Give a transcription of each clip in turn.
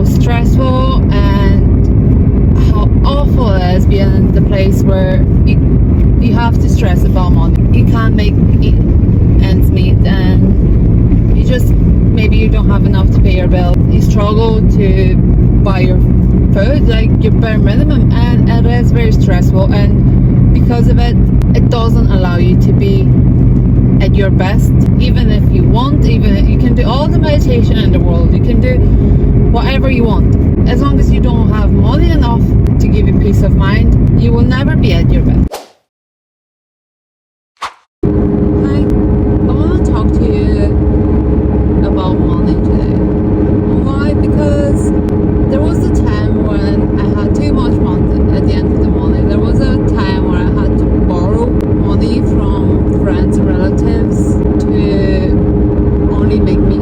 how stressful and how awful it is being in the place where you have to stress about money. You can't make ends meet, and maybe you don't have enough to pay your bill. You struggle to buy your food, like your bare minimum, and it is very stressful. And because of it, it doesn't allow you to be at your best. Even if you want, even if you can do all the meditation in the world, you can do whatever you want. As long as you don't have money enough to give you peace of mind, you will never be at your best. Hi, I want to talk to you about money today. Why? Because there was a time when I had too much money at the end of the month. There was a time where I had to borrow money from friends and relatives to only make me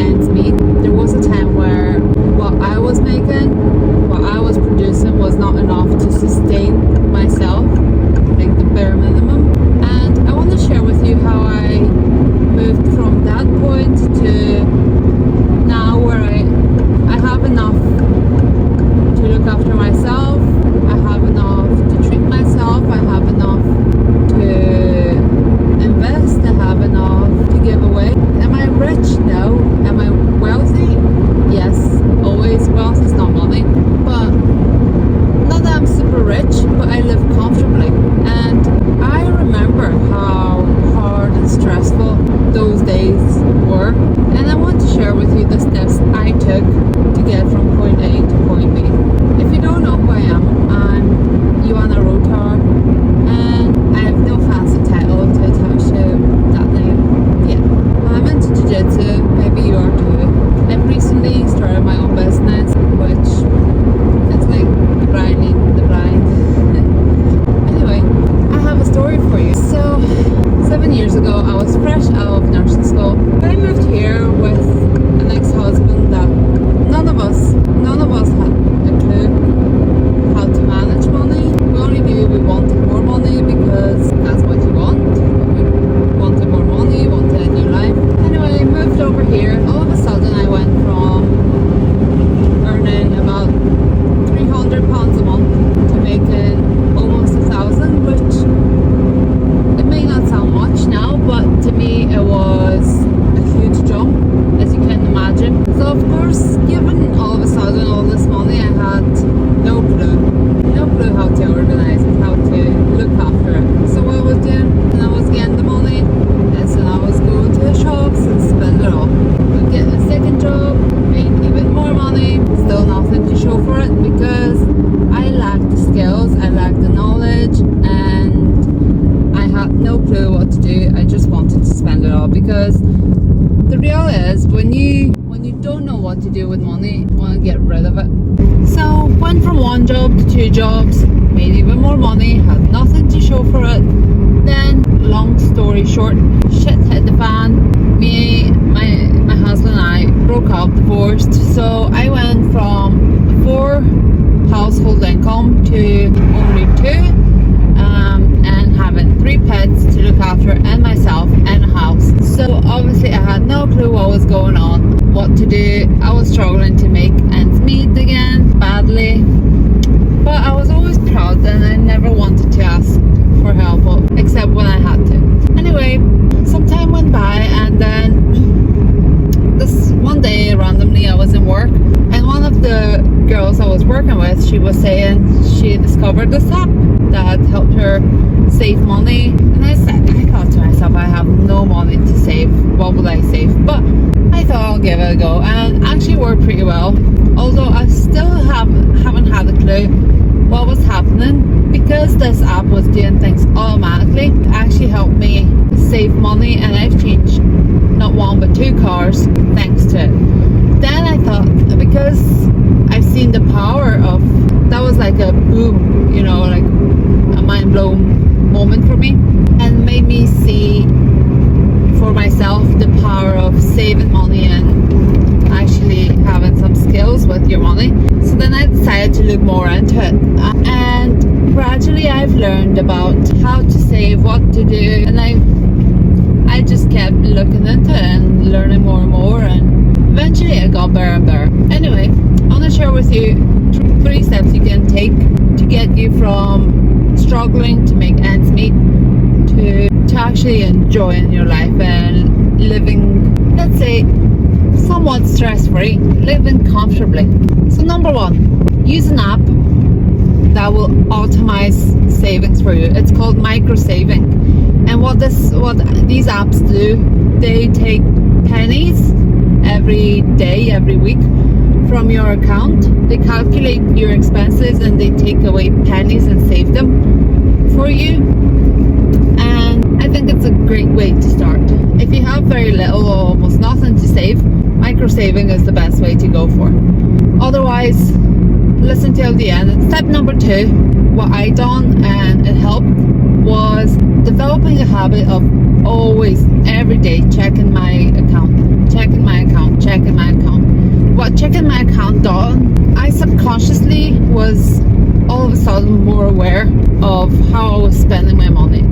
ends meet. There was a time where what I was making, what I was producing was not enough to sustain myself, like the bare minimum. And I want to share with you how I moved from that point to now where I have enough to look after myself, I have enough to treat myself, I have enough to invest, I have enough to give away. Am I rich? No. Am I wealthy? Yes. Always, wealth is not money. But not that I'm super rich, but I live comfortably. And I remember how hard and stressful those days were. And I want to share with you the steps I took to get from point A to point B. If you don't know who I am, I'm Joanna Rotar, and I have no fancy title to attach to that name yet. I'm into jiu-jitsu, maybe you are too. I've recently started my own business, which is like the blind leading the blind. Anyway, I have a story for you. So, 7 years ago, I was fresh out of nursing school. I moved here with an ex-husband that none of us had a clue how to manage money. We only knew we wanted more money because that's what you want. We wanted more money, wanted a new life. Anyway, I moved over here. All of a sudden I went from earning about £300 a month to making almost 1,000, which it may not sound much now, but to me it was a huge jump, as you can imagine. So of course, given all of a sudden all this money, I had no clue how to organize it, how to look after it. So what I was doing when I was getting the money is when I was going to the shops and spend it all. I'd get a second job, make even more money, still nothing to show for it because I lacked the skills, I lacked the knowledge, and I had no clue what to do. I just wanted to spend it all because the reality is when you don't know what to do with money, you want to get rid of it. So went from one job to two jobs, made even more money, had nothing to show for it. Then, long story short, shit hit the fan. My husband and I broke up, divorced. So I went from 4 household income to only 2. And having 3 pets to look after and myself and a house. So obviously I had no clue what was going on, what to do. I was struggling to make ends meet again, badly. But I was always proud and I never wanted to ask for help, except when I had to. Anyway, some time went by and then this one day randomly I was in work and one of the girls I was working with, she was saying she discovered this app that helped her save money. And I thought to myself, I have no money to save, what would I save? But I thought I'll give it a go, and actually worked pretty well, although I still haven't had a clue what was happening because this app was doing things automatically. It actually helped me save money, and I've changed not 1 but 2 cars thanks to it. Then I thought, because I've seen the power of, that was like a boom, you know, like a mind-blown moment for me, and made me see for myself the power of saving money and actually having some skills with your money. So then I decided to look more into it, and gradually I've learned about how to save, what to do, and I just kept looking into it and learning more and more and eventually it got better and better. Anyway, I'm gonna share with you 3 steps you can take to get you from struggling to make ends meet to actually enjoying your life and living, let's say, somewhat stress-free, living comfortably. So number 1, use an app that will optimize savings for you. It's called micro saving, and what these apps do, they take pennies every day, every week from your account. They calculate your expenses and they take away pennies and save them for you. And I think it's a great way to start. If you have very little or almost nothing to save, micro saving is the best way to go for. Otherwise, listen till the end. Step number 2, what I done and it helped, was developing a habit of always, every day, checking my account. What checking my account done, I subconsciously was all of a sudden more aware of how I was spending my money.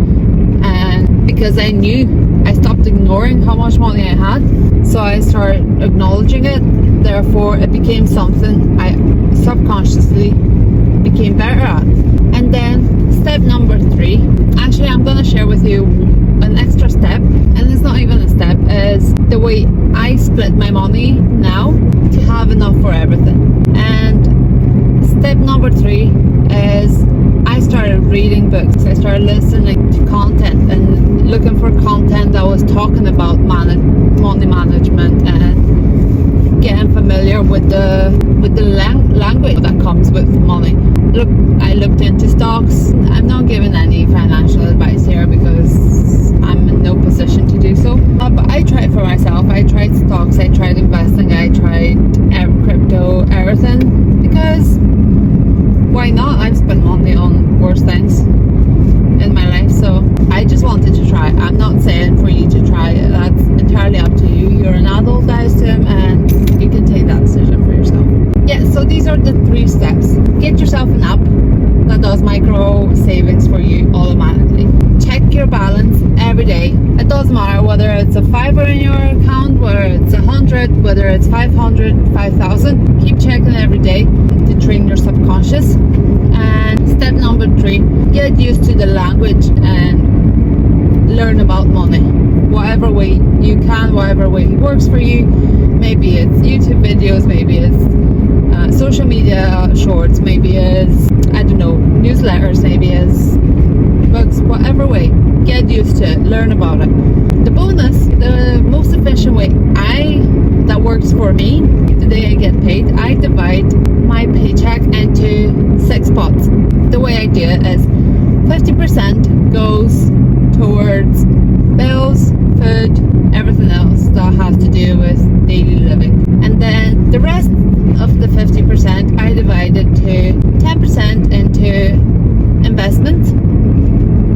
And because I knew, I stopped ignoring how much money I had, so I started acknowledging it. Therefore, it became something I subconsciously became better at. And then step number 3, actually I'm gonna share with you an extra step, and it's not even a step, is the way I split my money now to have enough for everything. And step number 3 is I started reading books. I started listening to content and looking for content that was talking about money management and getting familiar with the language that comes with money. I looked into stocks. I'm not giving any financial advice here because I'm in no position to do so. But I tried for myself. I tried stocks. I tried investing. I tried crypto, everything. Because why not? I've spent money on worse things in my life, so I just wanted to try. I'm not saying for you to try it. That's entirely up to you. You're an adult, I assume, and you can take that decision for yourself. Yeah, so these are the 3 steps. Get yourself an app that does micro savings for you automatically. Check your balance every day. It doesn't matter whether it's a $5 in your account, whether it's 100, whether it's 500, 5,000. Keep checking every day to train your subconscious. And step number 3, get used to the language and learn about money. Whatever way you can, whatever way it works for you. Maybe it's YouTube videos, maybe it's social media shorts, maybe it's, I don't know, newsletters, maybe it's books, whatever way. Get used to it, learn about it. The bonus, the most efficient way that works for me, the day I get paid, I divide my paycheck into 6 pots. The way I do it is 50% goes towards bills, food, everything else that has to do with daily living. And then the rest of the 50% I divided to 10% into investment,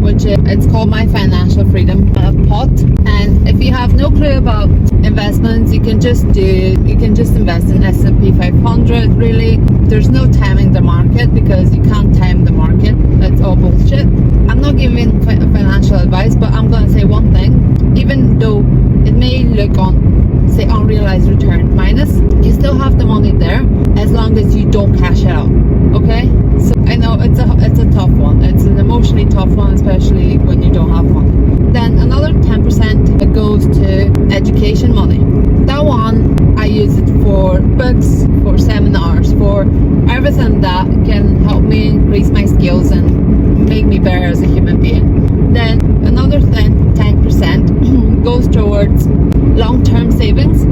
which it's called my financial freedom pot. And if you have no clue about investments, you can just invest in S&P 500. Really, there's no timing the market because you can't time the market. That's all bullshit. I'm not giving financial advice, but I'm gonna say one thing. Even though it may look on, say, unrealized return minus, you still have the money there as long as you don't cash it out. Okay? So I know it's a tough one. It's an emotionally tough one, especially when you don't have money. Then another 10% goes to education money. That one, I use it for books, for seminars, for everything that can help me increase my skills and make me better as a human being. Then another 10% goes towards long-term savings,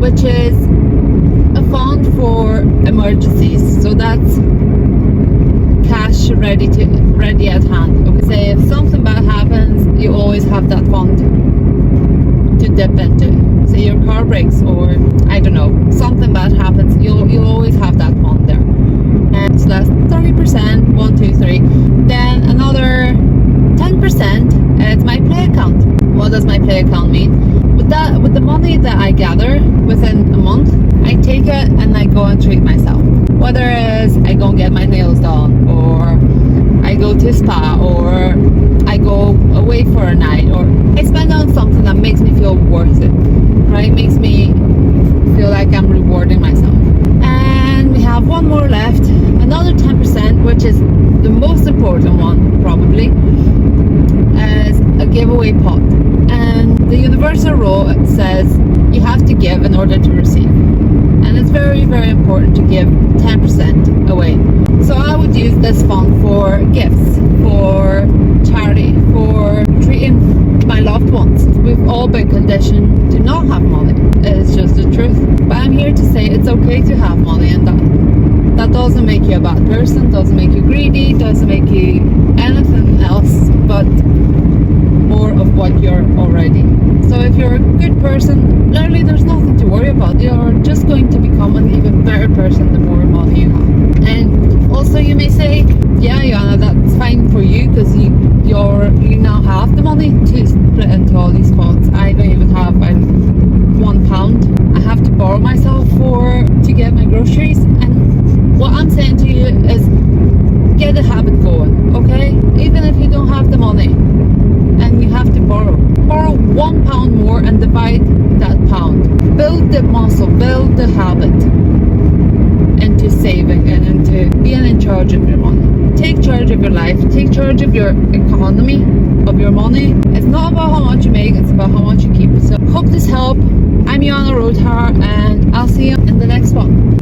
which is a fund for emergencies. So that's cash ready at hand. Okay, say if something bad happens, you always have that fund to dip into. Say your car breaks, or I don't know, something bad happens, you'll always have that fund there. And so that's 30%, 1, 2, 3. Then another 10%, it's my play account. What does my play account mean? With the money that I gather within a month, I take it and I go and treat myself. Whether it's I go and get my nails done, or I go to a spa, or I go away for a night, or I spend on something that makes me feel worth it, right? Makes me feel like I'm rewarding myself. And we have one more left, another 10%, which is the most important one probably, as a giveaway pot. And the universal rule says you have to give in order to receive. And it's very, very important to give 10% away. So I would use this fund for gifts, for charity, for treating my loved ones. We've all been conditioned to not have money. It's just the truth. But I'm here to say it's okay to have money, and that doesn't make you a bad person, doesn't make you greedy, doesn't make you anything else but more of what you're already. So if you're a good person, literally there's nothing to worry about. You're just going to become an even better person the more money you have. And also you may say, yeah, Joanna, that's fine for you because you now have the money to split into all these pots. I don't even have £1. I have to borrow myself to get my groceries. And what I'm saying to you is get a habit going, okay? Even if you don't have the money and you have to borrow £1 more and divide that pound. Build the muscle, build the habit into saving and into being in charge of your money. Take charge of your life, take charge of your economy, of your money. It's not about how much you make, it's about how much you keep. So hope this helped. I'm Joanna Rothar, and I'll see you in the next one.